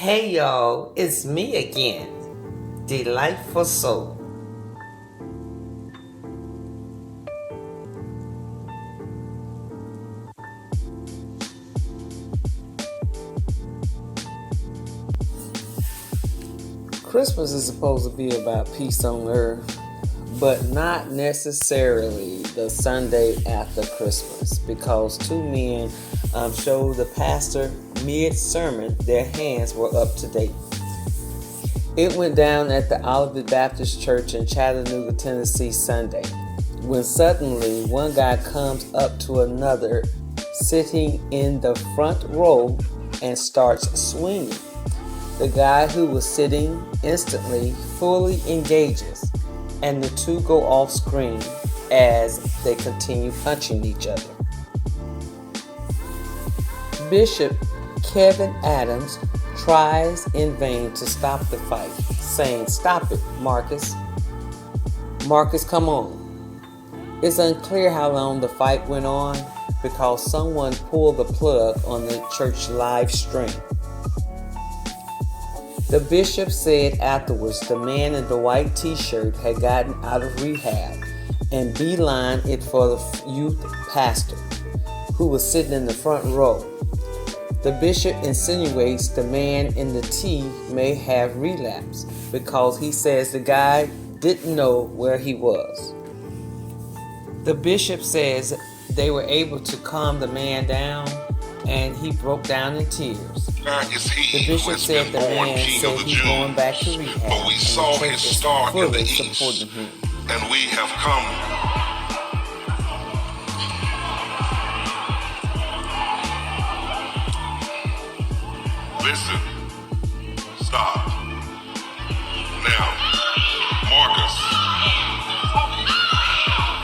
Hey y'all, it's me again, Delightful Soul. Christmas is supposed to be about peace on earth, but not necessarily the Sunday after Christmas, because two men showed the pastor mid-sermon their hands were up to date. It went down at the Uppbeat Baptist Church in Chattanooga, Tennessee Sunday, when suddenly one guy comes up to another sitting in the front row and starts swinging. The guy who was sitting instantly fully engages, and the two go off screen as they continue punching each other. Bishop Kevin Adams tries in vain to stop the fight, saying, "Stop it, Marcus. Marcus, come on." It's unclear how long the fight went on because someone pulled the plug on the church live stream. The bishop said afterwards the man in the white t-shirt had gotten out of rehab and beelined it for the youth pastor, who was sitting in the front row. The bishop insinuates the man in the tee may have relapsed because he says the guy didn't know where he was. The bishop says they were able to calm the man down and he broke down in tears. The bishop said the man said he's going back to rehab, but we saw his star in the east, supporting him. and we have come. Listen, stop. Now, Marcus.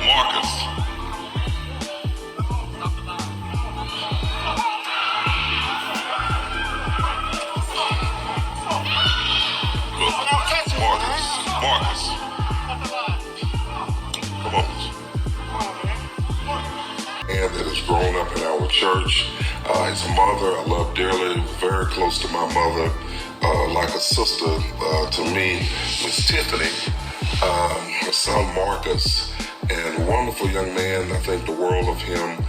Marcus. Come on. And that has grown up in our church. His mother, I love dearly, very close to my mother, like a sister to me, Miss Tiffany. Her son Marcus, and a wonderful young man. I think the world of him.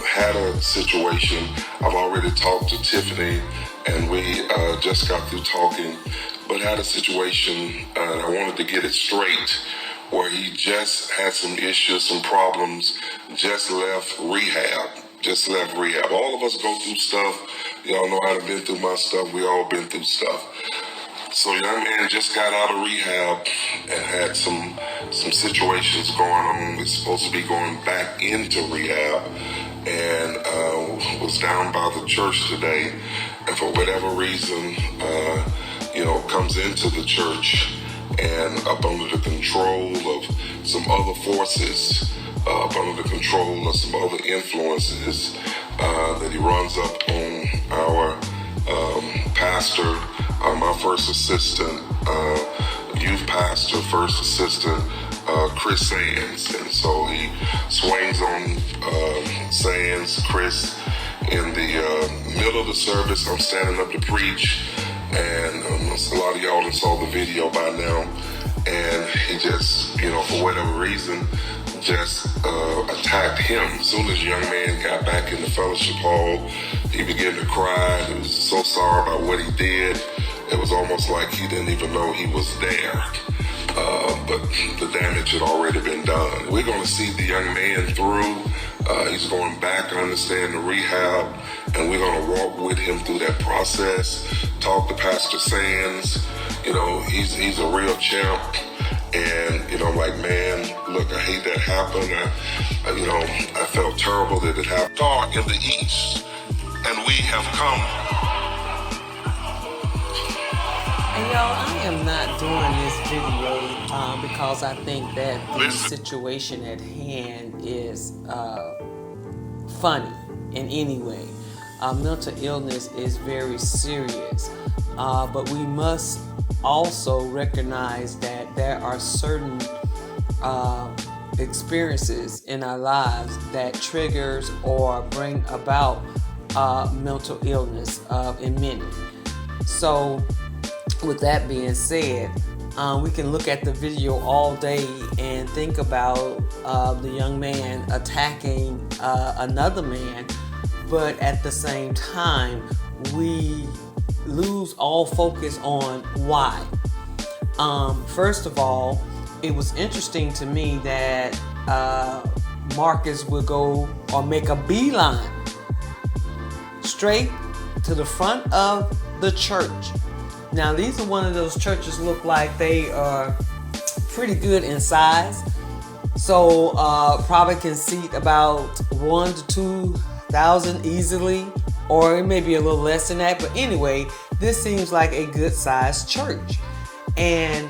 Had a situation. I've already talked to Tiffany, and we just got through talking, but had a situation, and I wanted to get it straight, where he just had some issues, some problems, just left rehab. All of us go through stuff. Y'all know I've been through my stuff. We all been through stuff. So young man just got out of rehab and had some situations going on. He's supposed to be going back into rehab, and was down by the church today, and for whatever reason, comes into the church and up under the control of some other forces, up under the control of some other influences, that he runs up on our pastor, my first assistant, youth pastor, first assistant, Chris Sands. And so he swings on Sands, Chris, in the middle of the service. I'm standing up to preach, and a lot of y'all saw the video by now. And he just, for whatever reason, just attacked him. As soon as the young man got back in the fellowship hall, he began to cry. He was so sorry about what he did. It was almost like he didn't even know he was there. But the damage had already been done. We're going to see the young man through. He's going back, I understand, to rehab, and we're going to walk with him through that process. Talk to Pastor Sands. He's a real champ. And, I'm like, man, look, I hate that happened. I felt terrible that it happened. Star in the east, and we have come. And y'all, I am not doing this video because I think that the situation at hand is funny in any way. Mental illness is very serious, but we must also recognize that there are certain experiences in our lives that triggers or bring about mental illness in many. So with that being said, we can look at the video all day and think about the young man attacking another man, but at the same time, we lose all focus on why. First of all, it was interesting to me that Marcus would go or make a beeline straight to the front of the church. Now, these are one of those churches look like they are pretty good in size. So probably can seat about 1,000 to 2,000 easily, or it may be a little less than that. But anyway, this seems like a good sized church. And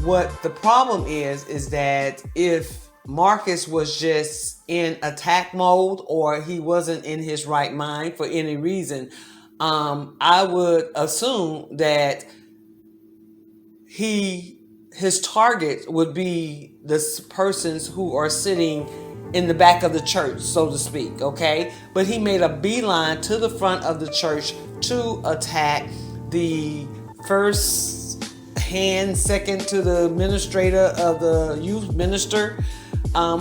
what the problem is that if Marcus was just in attack mode or he wasn't in his right mind for any reason, I would assume that his target would be the persons who are sitting in the back of the church, so to speak, okay? But he made a beeline to the front of the church to attack the first hand, second to the administrator of the youth minister.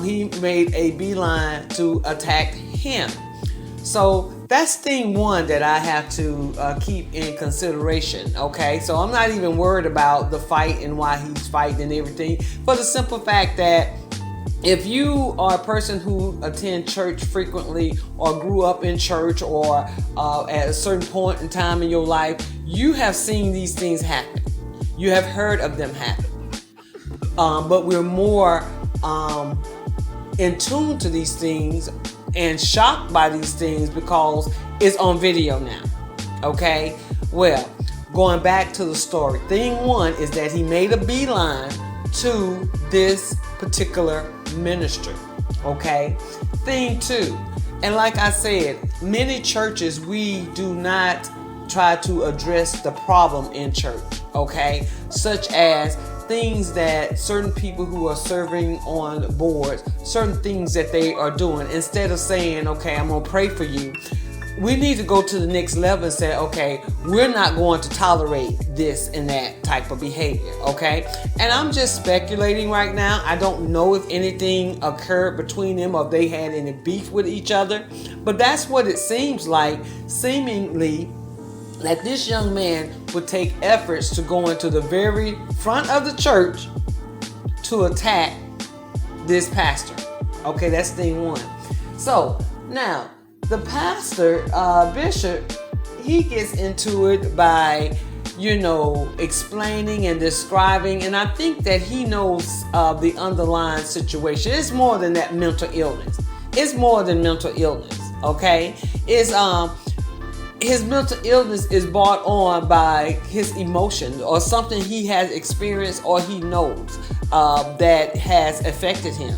He made a beeline to attack him. So that's thing one that I have to keep in consideration, okay? So I'm not even worried about the fight and why he's fighting and everything, for the simple fact that if you are a person who attend church frequently or grew up in church or at a certain point in time in your life, you have seen these things happen. You have heard of them happen. But we're more in tune to these things and shocked by these things because it's on video now. Okay? Well, going back to the story. Thing one is that he made a beeline to this particular minister. Okay? Thing two, and like I said, many churches, we do not try to address the problem in church. Okay? Such as things that certain people who are serving on boards, certain things that they are doing, instead of saying, okay, I'm gonna pray for you, we need to go to the next level and say, okay, we're not going to tolerate this and that type of behavior, okay? And I'm just speculating right now. I don't know if anything occurred between them or if they had any beef with each other, but that's what it seems like, seemingly, that this young man would take efforts to go into the very front of the church to attack this pastor. Okay, that's thing one. So now the pastor, Bishop, he gets into it by, explaining and describing, and I think that he knows the underlying situation. It's more than that mental illness. It's more than mental illness. Okay, it's his mental illness is brought on by his emotions or something he has experienced or he knows that has affected him.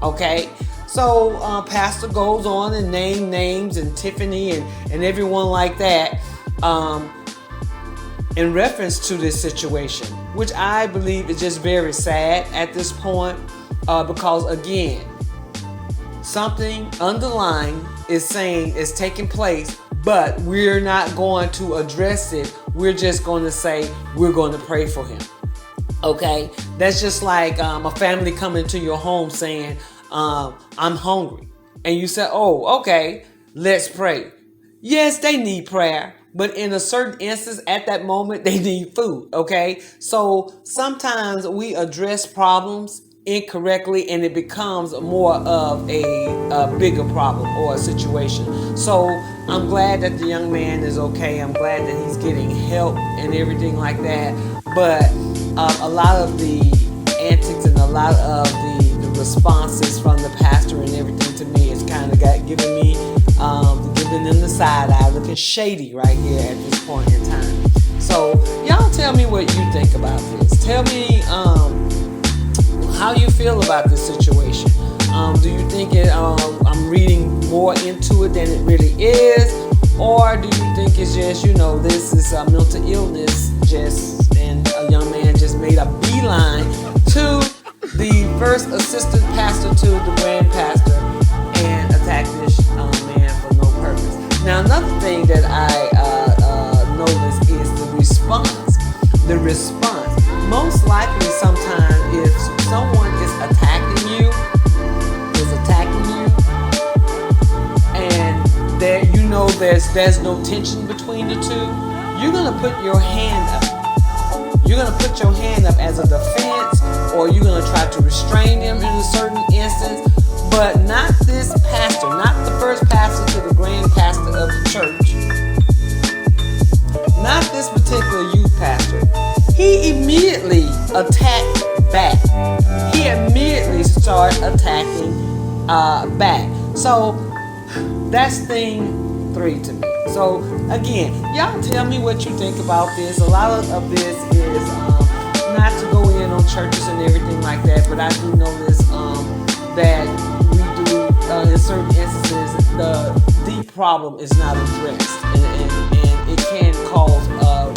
Okay, so pastor goes on and name names and Tiffany and everyone like that in reference to this situation, which I believe is just very sad at this point because again, something underlying is taking place, but we're not going to address it. We're just going to say we're going to pray for him. Okay? That's just like a family coming to your home saying, I'm hungry. And you say, oh, okay, let's pray. Yes, they need prayer, but in a certain instance at that moment, they need food. Okay? So sometimes we address problems incorrectly and it becomes more of a bigger problem or a situation. So I'm glad that the young man is okay. I'm glad that he's getting help and everything like that. But a lot of the antics and a lot of the responses from the pastor and everything to me is kind of giving them the side eye, looking shady right here at this point in time. So y'all tell me what you think about this. Tell me how you feel about this situation. Do you think I'm reading more into it than it really is? Or do you think it's just, this is a mental illness and a young man just made a beeline to the first assistant pastor to the grand pastor and attacked this man for no purpose? Now, another thing that I noticed is the response the response. Most likely, sometimes if someone is attacking you, and there there's no tension between the two, you're gonna put your hand up. You're gonna put your hand up as a defense, or you're gonna try to restrain them in a certain instance. But not this pastor, not the first pastor to the grand pastor of the church. Not this particular youth pastor. He immediately attacked back. He immediately started attacking back. So that's thing 3 to me. So again, y'all tell me what you think about this. A lot of this is not to go in on churches and everything like that, but I do notice that we do in certain instances the deep problem is not addressed, and it can cause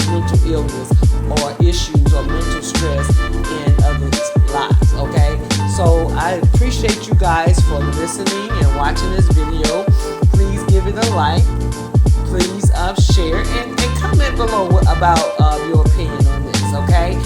mental illness or issues or mental stress in others' lives. Okay, so I appreciate you guys for listening and watching this video. Please give it a like. Please share and comment below about your opinion on this. Okay.